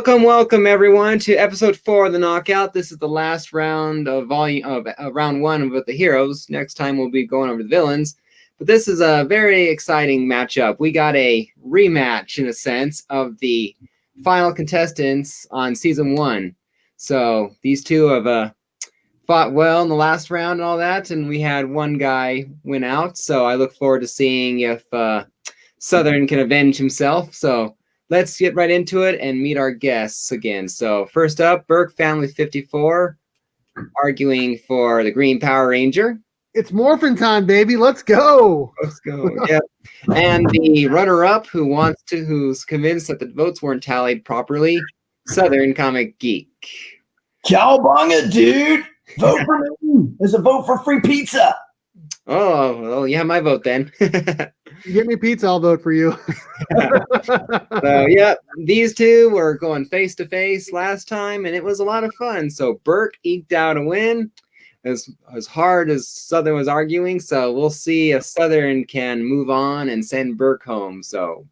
Welcome everyone to episode 4 of the Knockout. This is the last round of round 1 with the heroes. Next time we'll be going over the villains. But this is a very exciting matchup. We got a rematch, in a sense, of the final contestants on season 1. So these two have fought well in the last round and all that, and we had one guy win out. So I look forward to seeing if Southern can avenge himself. So let's get right into it and meet our guests again. So first up, Burke Family 54, arguing for the Green Power Ranger. It's morphin' time, baby. Let's go. Let's go. Yeah. And the runner-up who's convinced that the votes weren't tallied properly, Southern Comic Geek. Cowabunga, dude. Vote for me. There's a vote for free pizza. Oh, well, you have my vote then. You get me pizza, I'll vote for you. So, yeah, these two were going face-to-face last time, and it was a lot of fun. So Burke eked out a win as hard as Southern was arguing. So we'll see if Southern can move on and send Burke home. So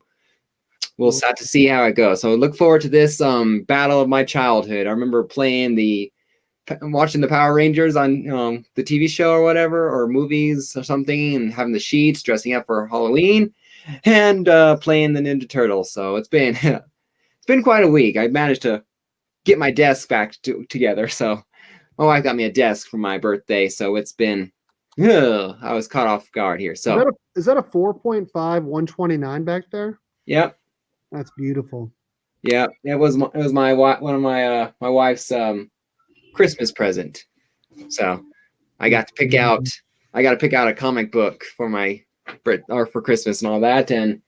we'll have to see how it goes. So look forward to this battle of my childhood. I remember watching the Power Rangers on the TV show or whatever, or movies or something, and having the sheets, dressing up for Halloween, and playing the Ninja Turtles. So it's been quite a week. I managed to get my desk back together. So my wife got me a desk for my birthday. So it's been I was caught off guard here. So is that a 4.5 129 back there? Yep. That's beautiful. Yeah, it was one of my wife's Christmas present. So I got to pick out a comic book for for Christmas and all that, and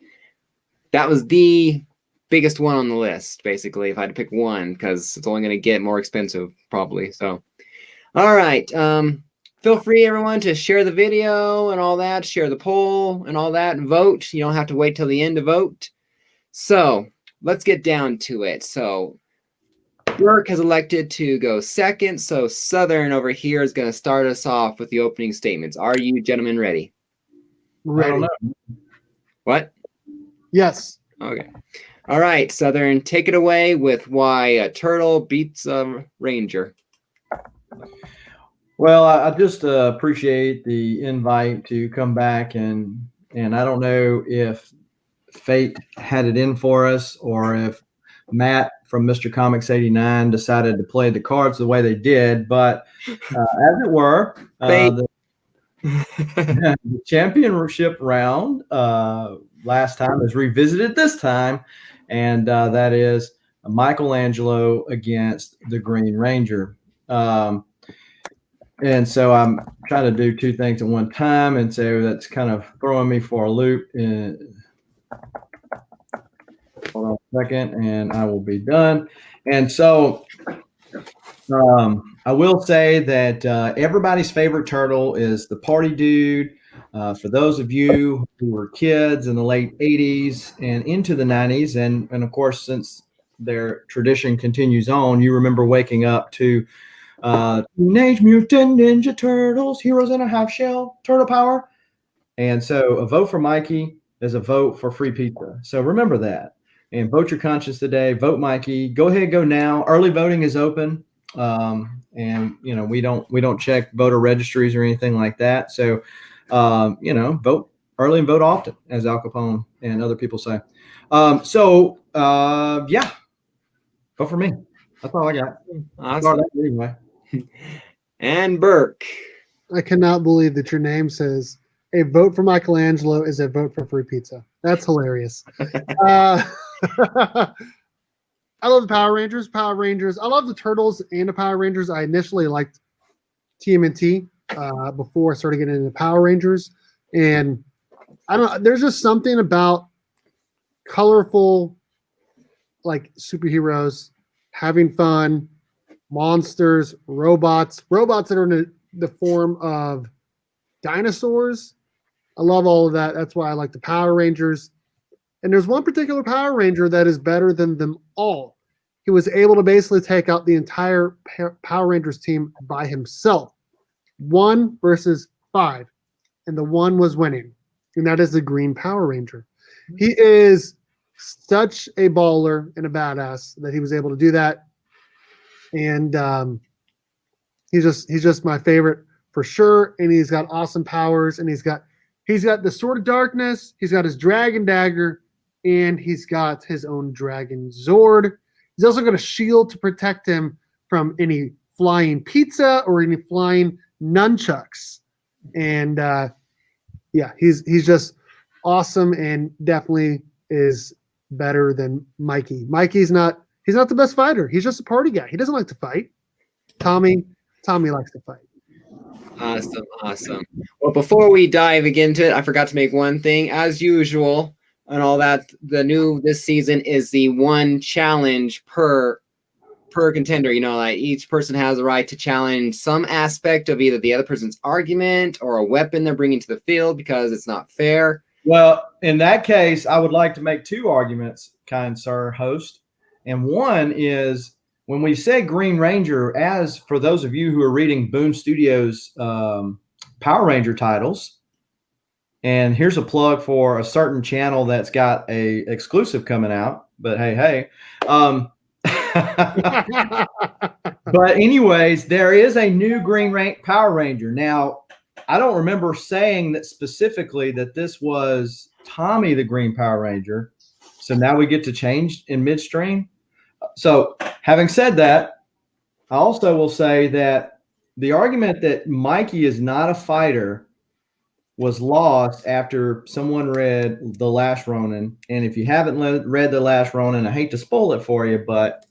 that was the biggest one on the list, basically, if I had to pick one, because it's only going to get more expensive probably. So all right, feel free, everyone, to share the video and all that, share the poll and all that, and vote. You don't have to wait till the end to vote. So let's get down to it. So Burke has elected to go second, so Southern over here is going to start us off with the opening statements. Are you gentlemen ready? Ready. I don't know. What? Yes. Okay. All right, Southern, take it away with why a turtle beats a ranger. Well, I just appreciate the invite to come back, and I don't know if fate had it in for us, or if Matt from Mr. Comics 89 decided to play the cards the way they did, but as it were, the championship round last time is revisited this time, and that is Michelangelo against the Green Ranger. And so I'm trying to do two things at one time, and so that's kind of throwing me for a loop. Hold on a second, and I will be done. And so I will say that everybody's favorite turtle is the party dude. For those of you who were kids in the late 80s and into the 90s, and of course, since their tradition continues on, you remember waking up to Teenage Mutant Ninja Turtles, Heroes in a Half Shell, Turtle Power. And so a vote for Mikey is a vote for free pizza. So remember that. And vote your conscience today. Vote Mikey. Go ahead, go now. Early voting is open. And we don't check voter registries or anything like that. So vote early and vote often, as Al Capone and other people say. Vote for me. That's all I got. Awesome. Anyway. And Burke. I cannot believe that your name says a vote for Michelangelo is a vote for free pizza. That's hilarious. I love the Power Rangers. Power Rangers. I love the Turtles and the Power Rangers. I initially liked TMNT before I started getting into Power Rangers, and I don't know. There's just something about colorful, like superheroes having fun, monsters, robots that are in the form of dinosaurs. I love all of that. That's why I like the Power Rangers. And there's one particular Power Ranger that is better than them all. He was able to basically take out the entire Power Rangers team by himself. 1 versus 5. And the 1 was winning. And that is the Green Power Ranger. He is such a baller and a badass that he was able to do that. And he's just my favorite for sure. And he's got awesome powers. And he's got the Sword of Darkness. He's got his Dragon Dagger. And he's got his own Dragon Zord. He's also got a shield to protect him from any flying pizza or any flying nunchucks. And yeah, he's just awesome and definitely is better than Mikey. He's not the best fighter. He's just a party guy. He doesn't like to fight. Tommy likes to fight. Awesome. Well, before we dive into it, I forgot to make one thing. As usual, and all that, the new this season is the 1 challenge per contender. You know, like each person has the right to challenge some aspect of either the other person's argument or a weapon they're bringing to the field because it's not fair. Well, in that case, I would like to make 2 arguments, kind sir host. And one is when we say Green Ranger, as for those of you who are reading Boom Studios Power Ranger titles, and here's a plug for a certain channel that's got a exclusive coming out, but hey. But anyways, there is a new Power Ranger. Now, I don't remember saying that specifically that this was Tommy the Green Power Ranger. So now we get to change in midstream. So having said that, I also will say that the argument that Mikey is not a fighter was lost after someone read The Last Ronin. And if you haven't read The Last Ronin, I hate to spoil it for you, but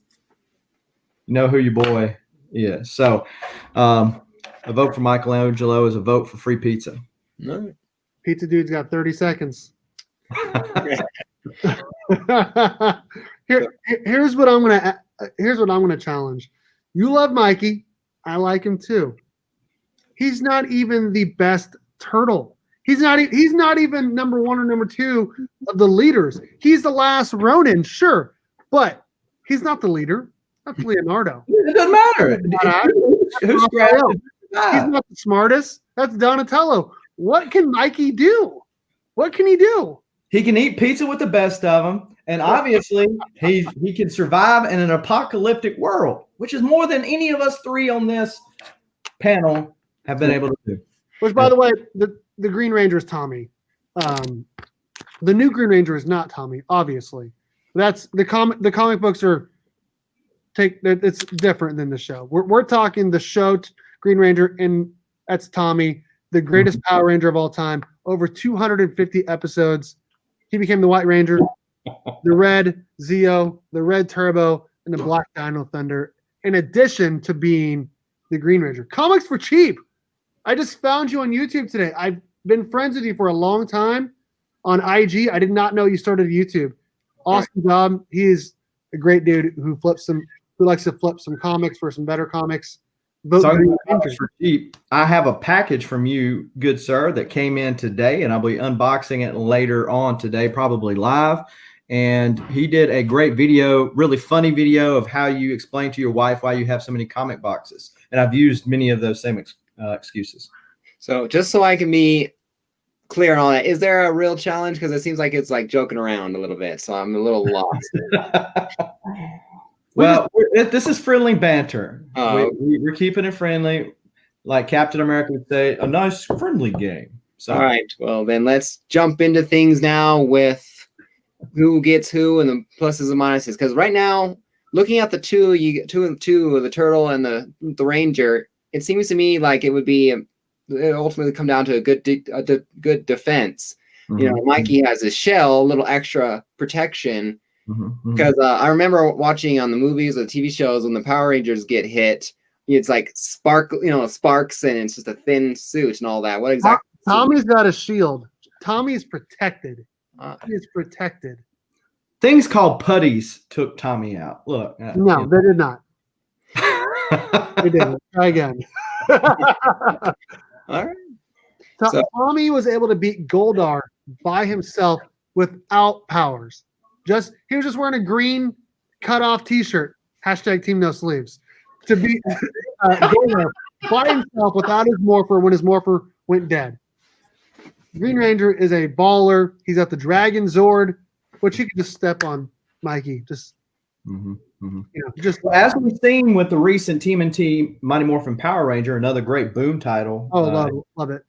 you know who your boy is. So a vote for Michelangelo is a vote for free pizza. No. Pizza Dude's got 30 seconds. Here's what I'm gonna challenge. You love Mikey. I like him too. He's not even the best turtle. He's not even number 1 or number 2 of the leaders. He's the last Ronin, sure, but he's not the leader. That's Leonardo. It doesn't matter. Who's He's not the smartest. That's Donatello. What can Mikey do? What can he do? He can eat pizza with the best of them, and obviously he can survive in an apocalyptic world, which is more than any of us 3 on this panel have been able to do. Which, by the way, the Green Ranger is Tommy. The new Green Ranger is not Tommy, obviously. That's the comic books are it's different than the show. We're talking the show Green Ranger, and that's Tommy, the greatest Power Ranger of all time. Over 250 episodes. He became the White Ranger, the Red Zeo, the Red Turbo, and the Black Dino Thunder, in addition to being the Green Ranger. Comics for cheap. I just found you on YouTube today. I've been friends with you for a long time on IG. I did not know you started YouTube. Awesome job. He is a great dude who likes to flip some comics for some better comics. For cheap. I have a package from you, good sir, that came in today, and I'll be unboxing it later on today, probably live. And he did a great video, really funny video of how you explain to your wife why you have so many comic boxes. And I've used many of those same excuses. So just so I can be clear on all that, is there a real challenge? Because it seems like it's like joking around a little bit, so I'm a little lost. Well, this is friendly banter. We're keeping it friendly, like Captain America would say, a nice friendly game. So, all right, well then let's jump into things now with who gets who and the pluses and minuses. Because right now, looking at the 2, you get 2 and 2 of the turtle and the ranger. it seems to me like it would be it ultimately come down to a good good defense. You know, Mikey has his shell, a little extra protection. Because I remember watching on the movies or the TV shows when the Power Rangers get hit, it's like sparks, and it's just a thin suit and all that. What exactly? Tommy's got a shield. Tommy's protected. He's protected. Things called putties took Tommy out. Look. No, they did not. They didn't. Try again. All right. So Tommy was able to beat Goldar by himself without powers. He was just wearing a green cut-off T-shirt. #Team No Sleeves. To beat Goldar by himself without his morpher when his morpher went dead. Green Ranger is a baller. He's got the Dragon Zord, which he could just step on Mikey. Just as we've seen with the recent TMNT Mighty Morphin Power Ranger, another great Boom title. Oh, love it.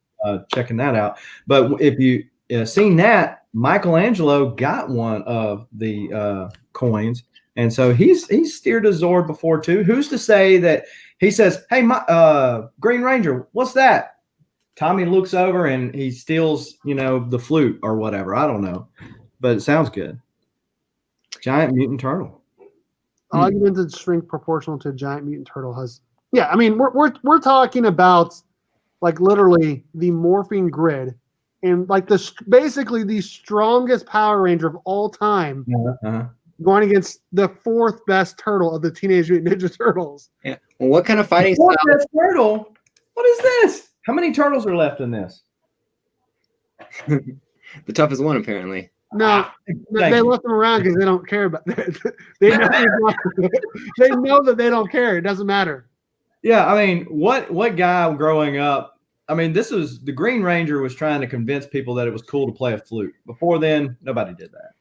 Checking that out. But if you seen that, Michelangelo got one of the coins, and so he's steered a Zord before too. Who's to say that he says, "Hey, Green Ranger, what's that?" Tommy looks over and he steals, the flute or whatever. I don't know, but it sounds good. Giant mutant turtle. Augmented strength proportional to a giant mutant turtle has. Yeah, I mean we're talking about like literally the morphing grid. And like basically the strongest Power Ranger of all time, going against the 4th best turtle of the Teenage Mutant Ninja Turtles. Yeah. Well, what kind of fighting style? 4th best turtle? What is this? How many turtles are left in this? The toughest one, apparently. No, they left them around because they don't care about it. They know that they don't care. It doesn't matter. Yeah, I mean, what guy growing up? I mean, the Green Ranger was trying to convince people that it was cool to play a flute. Before then, nobody did that.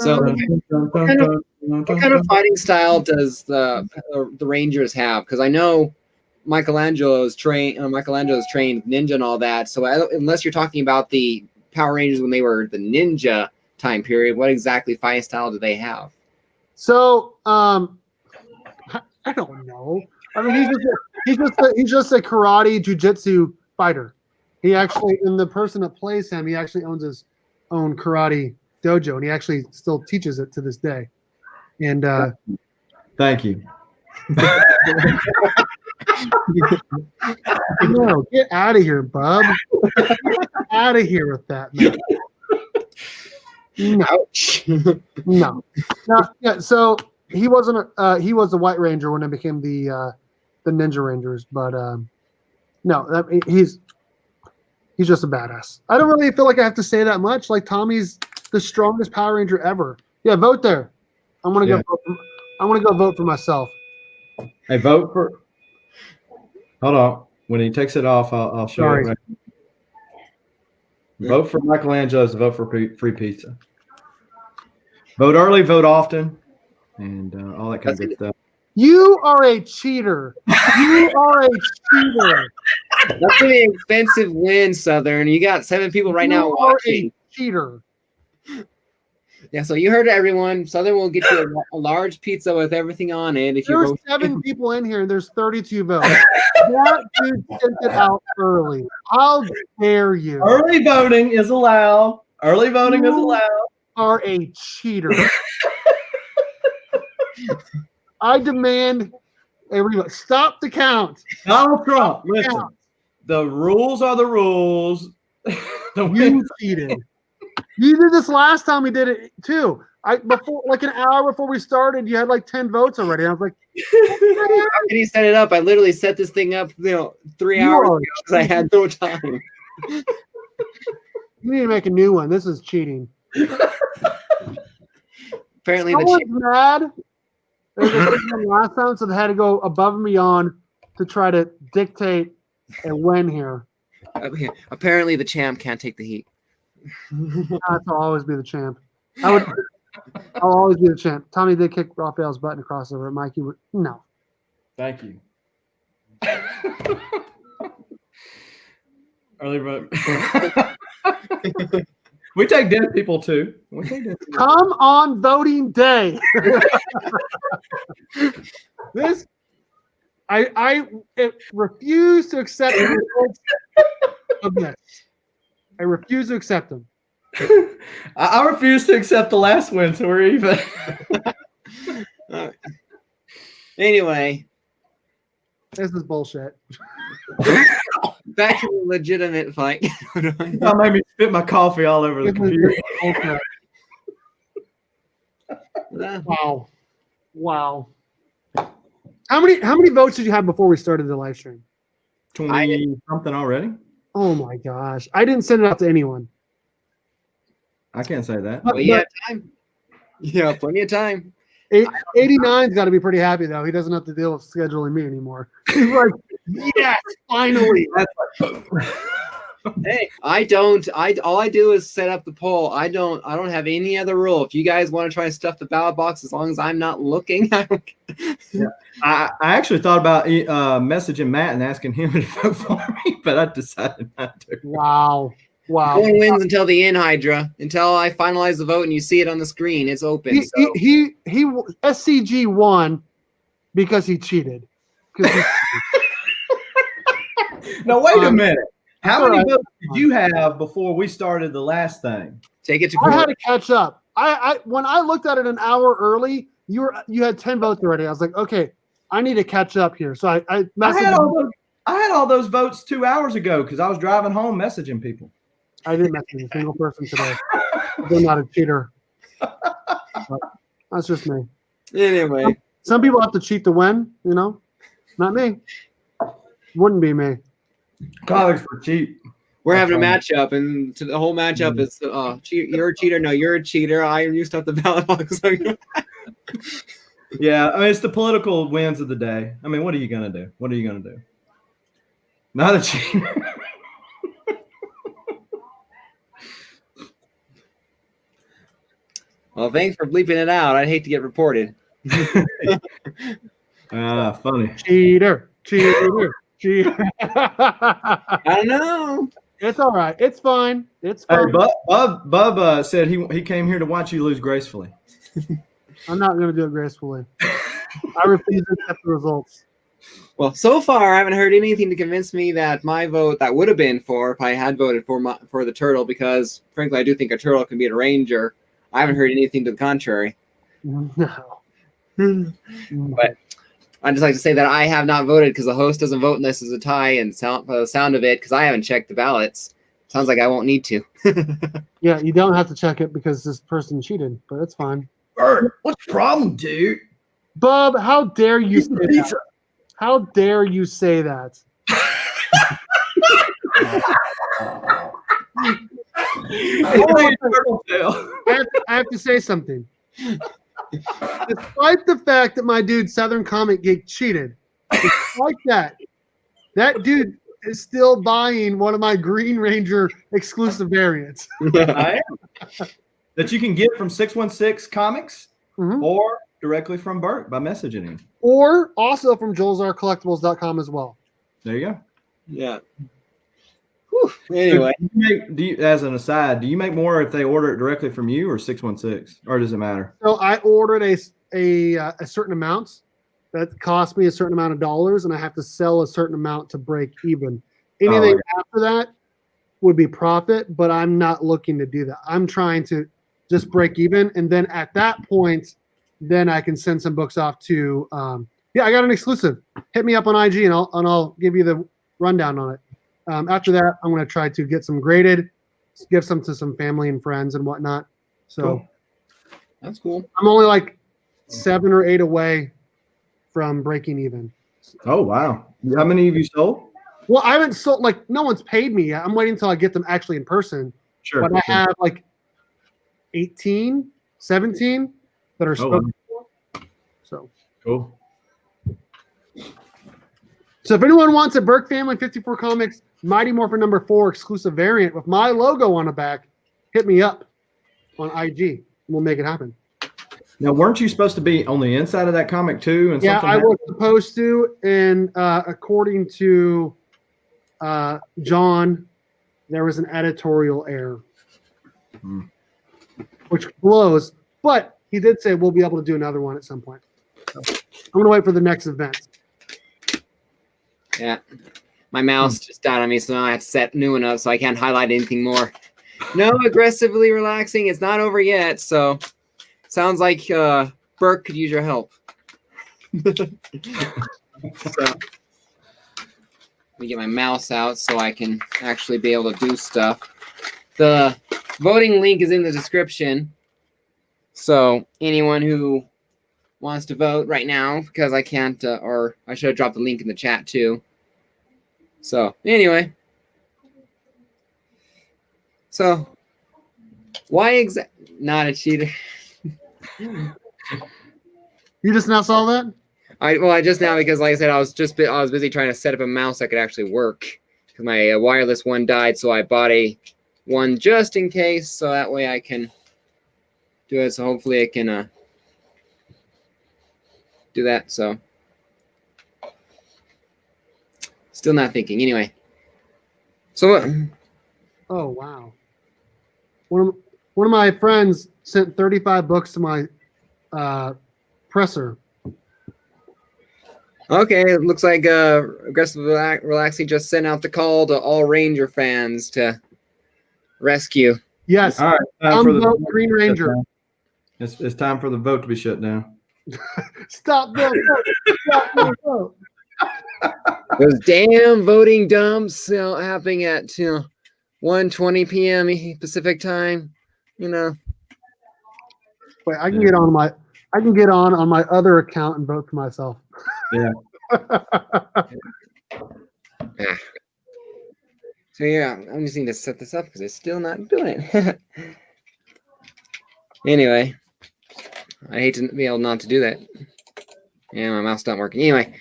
So, what kind of fighting style does the Rangers have? Because I know Michelangelo's trained ninja and all that. So, unless you're talking about the Power Rangers when they were the ninja time period, what exactly fighting style do they have? So, I don't know. I mean, he's just a karate jiu-jitsu fighter. He actually, and the person that plays him, he actually owns his own karate dojo, and he actually still teaches it to this day. And thank you. No, get out of here, bub. Get out of here with that, man. No. Ouch. No. Yeah. So he wasn't. He was the White Ranger when it became the Ninja Rangers, but no, he's just a badass. I don't really feel like I have to say that much. Like Tommy's the strongest Power Ranger ever. Yeah, vote there. I'm gonna go. I'm gonna go vote for myself. Hey, vote for. Hold on. When he takes it off, I'll show it. Right. Vote for Michelangelo's. Vote for free pizza. Vote early. Vote often, and all that kind of good stuff. You are a cheater. You are a cheater. That's an expensive win, Southern. You got 7 people right now watching. You are a cheater. Yeah, so you heard it, everyone. Southern will get you a large pizza with everything on it. If there's 7 people in here, and there's 32 votes. That dude sent it out early. How dare you? Early voting is allowed. Early voting is allowed. You are a cheater. I demand everybody stop the count. Donald Trump, listen. The rules are the rules. You cheated. You did this last time we did it too. Before like an hour before we started, you had like 10 votes already. I was like, how can you set it up? I literally set this thing up, 3 hours ago because I had no time. You need to make a new one. This is cheating. Apparently, someone's mad. There's a thing last time, so they had to go above and beyond to try to dictate a win here. Apparently, the champ can't take the heat. I'll always be the champ. I'll always be the champ. Tommy did kick Raphael's butt in a crossover. Mikey would no. Thank you. Early vote. We take dead people too. We take dead people. Come on voting day. I refuse to accept the results of this. I refuse to accept them. I refuse to accept the last win, so we're even. Anyway, this is bullshit. Back to the legitimate fight. That made me spit my coffee all over the computer. Wow. How many votes did you have before we started the live stream? 20 something already? Oh my gosh. I didn't send it out to anyone. I can't say that. Well, you have time. Yeah, plenty of time. 89's got to be pretty happy though. He doesn't have to deal with scheduling me anymore. He's like, yes, finally. Hey, all I do is set up the poll. I don't have any other rule. If you guys want to try and stuff the ballot box, as long as I'm not looking, I don't care. I actually thought about messaging Matt and asking him to vote for me, but I decided not to. Wow. No one wins until the end, Hydra. Until I finalize the vote and you see it on the screen, it's open. He SCG won because he cheated. No, wait a minute. How many votes did you have before we started the last thing? Take it to court. I had to catch up. I when I looked at it an hour early, you had 10 votes already. I was like, okay, I need to catch up here. So I had all those votes 2 hours ago because I was driving home messaging people. I didn't message a single person today. I'm not a cheater. But that's just me. Anyway. Some people have to cheat to win, Not me. Wouldn't be me. Comics for cheap. We're having a matchup, and the whole matchup is you're a cheater. No, you're a cheater. I used up the ballot box. Yeah, I mean, it's the political wins of the day. I mean, what are you going to do? What are you going to do? Not a cheater. Well, thanks for bleeping it out. I'd hate to get reported. Funny. Cheater. I don't know. It's all right. It's fine. It's Hey, fine. Bub said he came here to watch you lose gracefully. I'm not going to do it gracefully. I refuse to accept the results. Well, so far, I haven't heard anything to convince me that my vote that would have been for if I had voted for the turtle, because frankly, I do think a turtle can beat a ranger. I haven't heard anything to the contrary. No. But I'd just like to say that I have not voted because the host doesn't vote unless it's a tie, and the sound of it, because I haven't checked the ballots, sounds like I won't need to. Yeah, you don't have to check it because this person cheated, but it's fine. Bert, what's the problem, dude? Bub, how dare you say that? How dare you say that? I have to say something. Despite the fact that my dude Southern Comic Geek cheated, despite that dude is still buying one of my Green Ranger exclusive variants. That you can get from 616 Comics or directly from Bert by messaging him. Or also from Joel'sRCollectibles.com as well. There you go. Yeah. Whew. Anyway. Do you, as an aside, do you make more if they order it directly from you or 616? Or does it matter? So I ordered a certain amount that cost me a certain amount of dollars, and I have to sell a certain amount to break even. Anything after that would be profit, but I'm not looking to do that. I'm trying to just break even, and then at that point, then I can send some books off to I got an exclusive. Hit me up on IG, and I'll give you the rundown on it. After that, I'm going to try to get some graded, give some to some family and friends and whatnot. So cool. That's cool. I'm only like 7 or 8 away from breaking even. Oh, wow. How many have you sold? Well, I haven't sold, like, no one's paid me yet. I'm waiting until I get them actually in person. Sure. But I have like 18, 17 that are spoken for. So cool. So if anyone wants a Burke Family 54 Comics Mighty Morphin number 4 exclusive variant with my logo on the back, hit me up on IG and we'll make it happen. Now, weren't you supposed to be on the inside of that comic too? And yeah, I was supposed to, and according to John, there was an editorial error. which blows. But he did say we'll be able to do another one at some point. So I'm going to wait for the next event. Yeah. My mouse just died on me, so now I have to set new one up so I can't highlight anything more. No, aggressively relaxing. It's not over yet, so sounds like Burke could use your help. So, let me get my mouse out so I can actually be able to do stuff. The voting link is in the description. So anyone who wants to vote right now, because I can't, or I should have dropped the link in the chat too. So anyway. So why not a cheater? You just now saw that? I just now, because like I said, I was busy trying to set up a mouse that could actually work, because my wireless one died, so I bought a one just in case, so that way I can do it. So hopefully I can do that. So still not thinking. Anyway, so Oh wow! One of my friends sent 35 books to my presser. okay, it looks like Aggressive Relaxing just sent out the call to all Ranger fans to rescue. Yes. All right. Time for the vote Green Ranger. It's time for the vote to be shut down. Stop the vote. Stop the vote. Those damn voting dumps, happening at 1:20 p.m. Pacific time. Wait, I can get on my my other account and vote for myself. Yeah. So yeah, I'm just need to set this up because it's still not doing it. Anyway, I hate to be able not to do that. Yeah, my mouse not working. Anyway,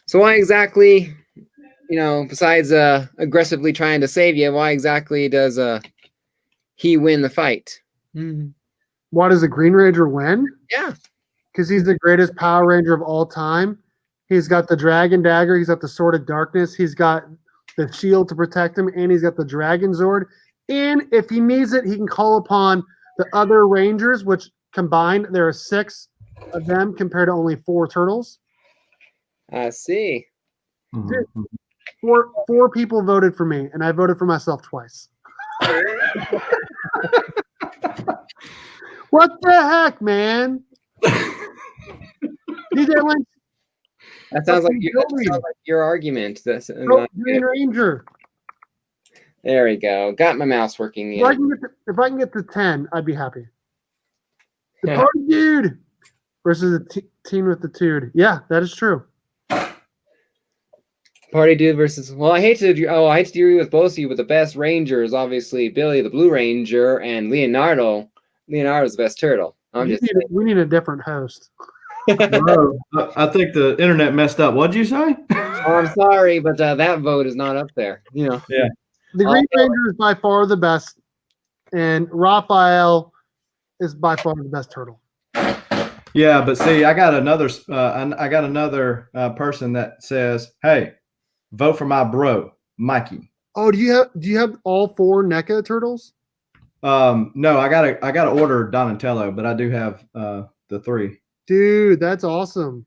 so why exactly, besides aggressively trying to save you, why exactly does he win the fight? Why does the Green Ranger win? Yeah. Because he's the greatest Power Ranger of all time. He's got the Dragon Dagger. He's got the Sword of Darkness. He's got the shield to protect him, and he's got the Dragon Zord. And if he needs it, he can call upon the other Rangers, which combined, there are 6 of them compared to only 4 turtles. I see. Dude, four people voted for me, and I voted for myself twice. What the heck, man? DJ Lynch. That sounds like your argument. Green Ranger. There we go. Got my mouse working. If I can get to 10, I'd be happy. The party dude versus the team with the dude. Yeah, that is true. Party dude versus. Well, I hate to agree with both of you, but the best Rangers, obviously Billy the Blue Ranger and Leonardo. Leonardo's the best turtle. We need a different host. Bro, I think the internet messed up. What'd you say? Oh, I'm sorry, but that vote is not up there. Yeah. The Green Ranger is by far the best, and Raphael is by far the best turtle. Yeah, but see, I got another person that says, "Hey, vote for my bro, Mikey." Oh, do you have all 4 NECA turtles? No, I gotta order Donatello, but I do have the 3. Dude, that's awesome.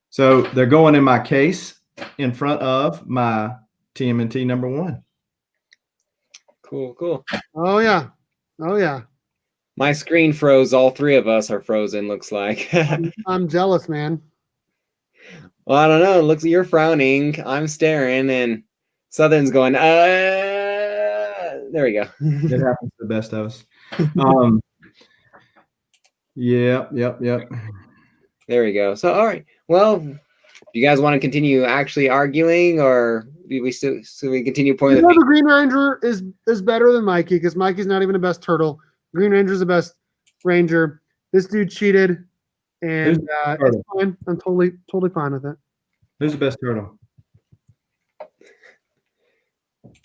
So they're going in my case in front of my TMNT number 1. Cool. Oh yeah. My screen froze. All 3 of us are frozen, looks like. I'm jealous, man. Well, I don't know. It looks like you're frowning. I'm staring, and Southern's going, there we go. It happens to the best of us. Yep. There we go. So, all right. Well, do you guys want to continue actually arguing, or do we still continue pointing? The Green Ranger is better than Mikey, because Mikey's not even the best turtle. Green Ranger's the best Ranger. This dude cheated, and it's fine. I'm totally fine with it. Who's the best turtle?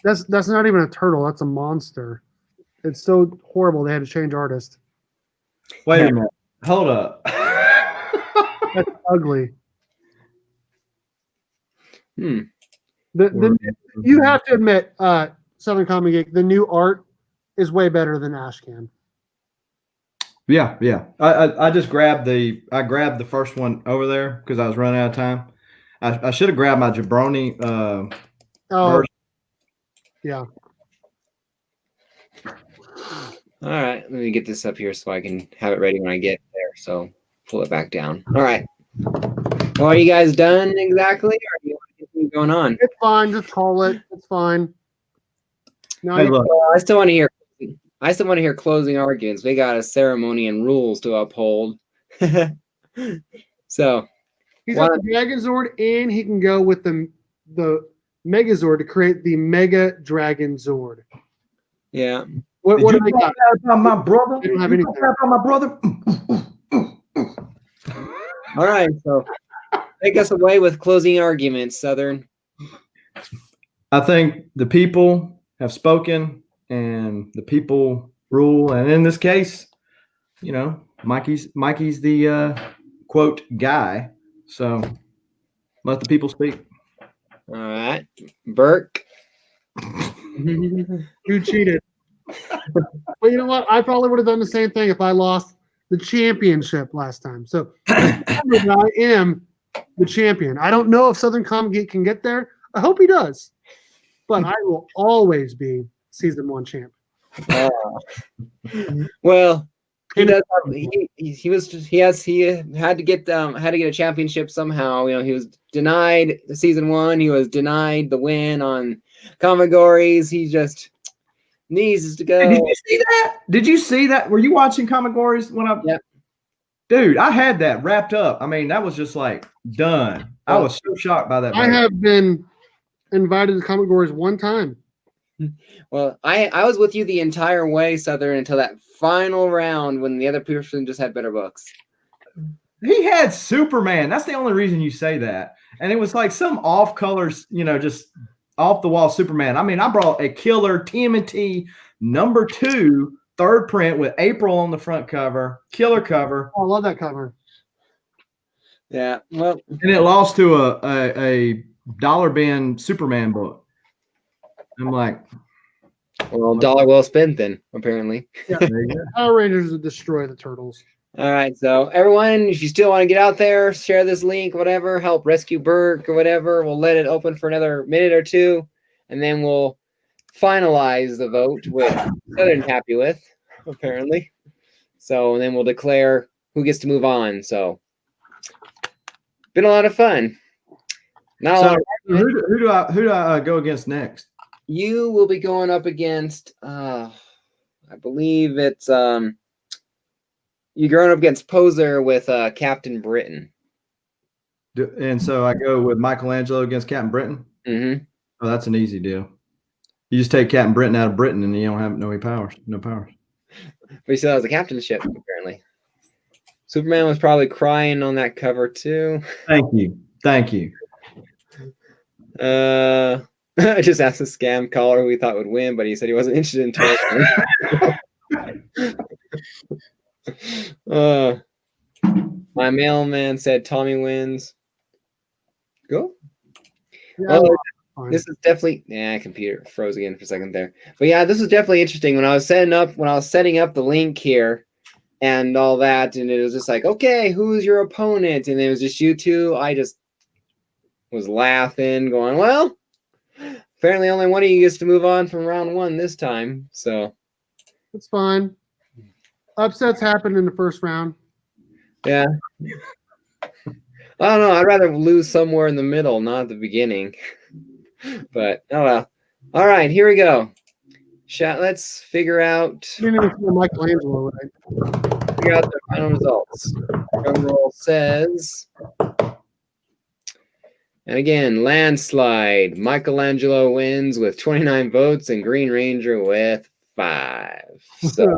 That's not even a turtle. That's a monster. It's so horrible. They had to change artist. Wait a minute. Hold up. That's ugly. You have to admit, Southern Comic Geek, the new art is way better than Ashcan. Yeah. I just grabbed the first one over there because I was running out of time. I should have grabbed my jabroni version. Yeah. All right, let me get this up here so I can have it ready when I get there. So pull it back down. All right. Well, are you guys done exactly? Or do you want to keep going on? It's fine. Just call it. It's fine. No, Hey, look. I still want to hear. I still want to hear closing arguments. We got a ceremony and rules to uphold. So he's got the Dragon Zord, and he can go with the Megazord to create the Mega Dragon Zord. yeah. What do they got? About my brother? They don't have anything. About my brother? All right. So take us away with closing arguments, Southern. I think the people have spoken, and the people rule. And in this case, you know, Mikey's the quote guy. So let the people speak. All right, Burke. You cheated. But you know what? I probably would have done the same thing if I lost the championship last time. So remember that I am the champion. I don't know if Southern Comic can get there. I hope he does. But I will always be season 1 champ. Well, he does. He had to get a championship somehow. You know, he was denied the season 1. He was denied the win on Comicgories. He just needs to go. Did you see that? Did you see that? Were you watching Comicgories when I? Yeah. Dude, I had that wrapped up. I mean, that was just like done. I was so shocked by that. I have been invited to Comicgories 1 time. Well, I was with you the entire way, Southern, until that final round when the other person just had better books. He had Superman. That's the only reason you say that. And it was like some off colors, you know, just off the wall Superman. I mean, I brought a killer TMNT #2 third print with April on the front cover, killer cover. Oh, I love that cover. Yeah, well, and it lost to a dollar bin Superman book. I'm like, well, dollar well spent then, apparently. Yeah, Power Rangers would destroy the Turtles. All right, so everyone, if you still want to get out there, share this link, whatever, help rescue Burke or whatever. We'll let it open for another minute or two, and then we'll finalize the vote, which Southern's happy with, apparently. So, and then we'll declare who gets to move on. So, been a lot of fun. Not a lot of who do I go against next? You will be going up against, I believe it's you're going up against Poser with Captain Britain. And so I go with Michelangelo against Captain Britain. Mm-hmm. Oh, that's an easy deal. You just take Captain Britain out of Britain, and you don't have no powers. No powers. But he still has a captainship, apparently. Superman was probably crying on that cover too. Thank you. I just asked a scam caller who we thought would win, but he said he wasn't interested in Tulsa. My mailman said Tommy wins. Go. Yeah, This is definitely computer froze again for a second there. But yeah, this is definitely interesting. When I was setting up the link here and all that, and it was just like, okay, who's your opponent? And it was just you two. I just was laughing, going, well, apparently only one of you gets to move on from round 1 this time. So it's fine. Upsets happen in the first round. Yeah. I don't know. I'd rather lose somewhere in the middle, not at the beginning. But oh well. All right, here we go. Let's figure out. Michelangelo, right? Figure out the final results. Drum roll says. And again, landslide. Michelangelo wins with 29 votes and Green Ranger with 5. So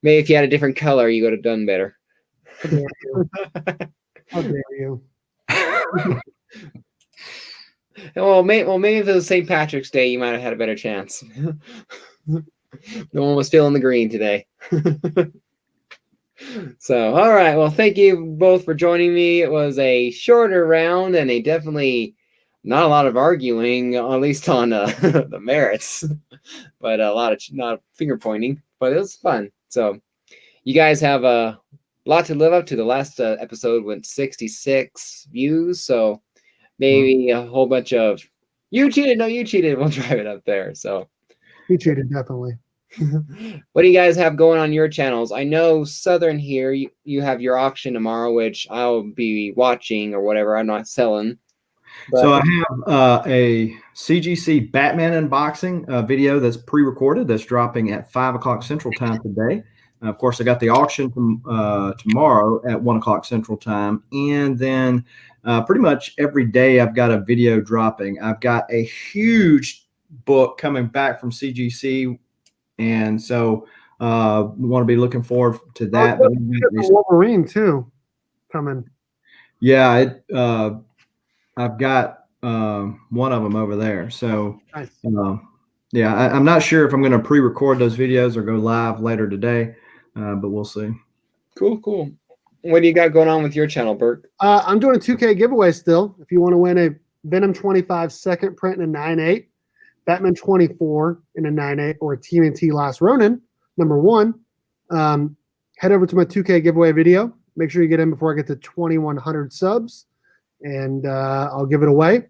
maybe if you had a different color, you would have done better. How dare you? How dare you? Well, maybe if it was St. Patrick's Day, you might have had a better chance. No one was feeling the green today. So, all right. Well, thank you both for joining me. It was a shorter round and a definitely not a lot of arguing, at least on the merits, but a lot of not finger pointing. But it was fun. So you guys have a lot to live up to. The last episode went 66 views, so maybe a whole bunch of you cheated, no, you cheated. We'll drive it up there. So You cheated, definitely. what do you guys have going on your channels? I know Southern here, you have your auction tomorrow, which I'll be watching or whatever. I'm not selling. But So I have a CGC Batman unboxing video that's pre-recorded that's dropping at 5 o'clock Central Time today. Of course, I got the auction tomorrow at 1 o'clock Central Time. And then pretty much every day I've got a video dropping. I've got a huge book coming back from CGC. And so we want to be looking forward to that. Oh, Wolverine too coming. Yeah, I've got one of them over there. So Nice. yeah, I'm not sure if I'm going to pre-record those videos or go live later today, but we'll see. Cool. What do you got going on with your channel, Burke? I'm doing a 2K giveaway still. If you want to win a Venom 25 second print in a 9.8, Batman 24 in a 9.8, or a TMNT Last Ronin #1, head over to my 2K giveaway video. Make sure you get in before I get to 2,100 subs, and I'll give it away.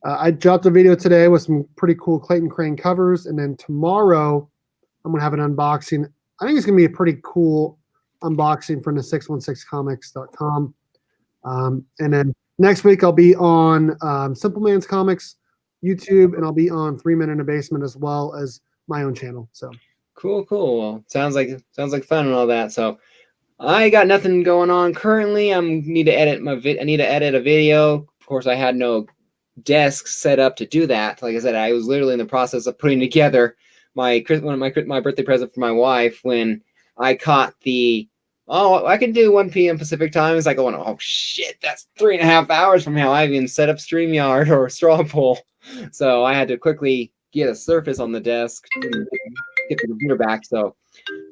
I dropped a video today with some pretty cool Clayton Crane covers, and then tomorrow I'm going to have an unboxing. I think it's going to be a pretty cool unboxing from the 616comics.com. And then next week I'll be on Simple Man's Comics YouTube, and I'll be on 3 Men in a Basement as well as my own channel. So Cool. Well, sounds like fun and all that. So I got nothing going on currently. I need to edit a video. Of course, I had no desk set up to do that. Like I said, I was literally in the process of putting together my birthday present for my wife when I caught I can do 1 p.m. Pacific time. It's like going, oh shit, that's 3.5 hours from how I even set up StreamYard or Straw Poll. So I had to quickly get a Surface on the desk and get the computer back. So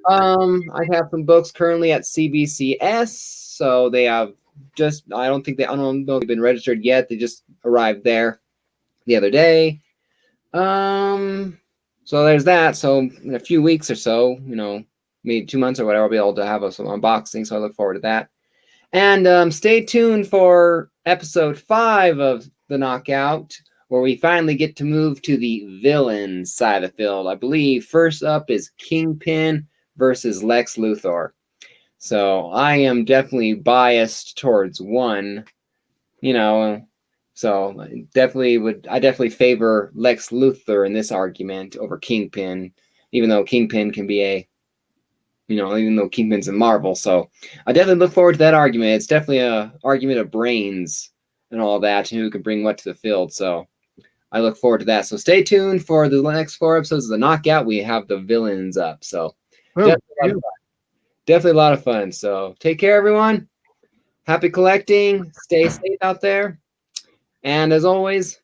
I have some books currently at CBCS. So they have I don't know if they've been registered yet. They just arrived there the other day. So there's that. So in a few weeks or so, maybe 2 months or whatever, I'll be able to have some unboxing. So I look forward to that. And stay tuned for episode 5 of The Knockout, where we finally get to move to the villain side of the field. I believe first up is Kingpin versus Lex Luthor. So I am definitely biased towards one, so I definitely favor Lex Luthor in this argument over Kingpin, even though Kingpin can be even though Kingpin's in Marvel. So I definitely look forward to that argument. It's definitely a argument of brains and all that, and who can bring what to the field. So I look forward to that. So stay tuned for the next 4 episodes of The Knockout. We have the villains up. So definitely a lot of fun. So take care, everyone. Happy collecting. Stay safe out there. And as always,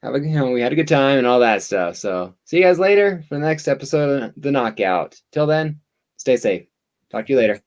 we had a good time and all that stuff. So see you guys later for the next episode of The Knockout. Till then, stay safe. Talk to you later.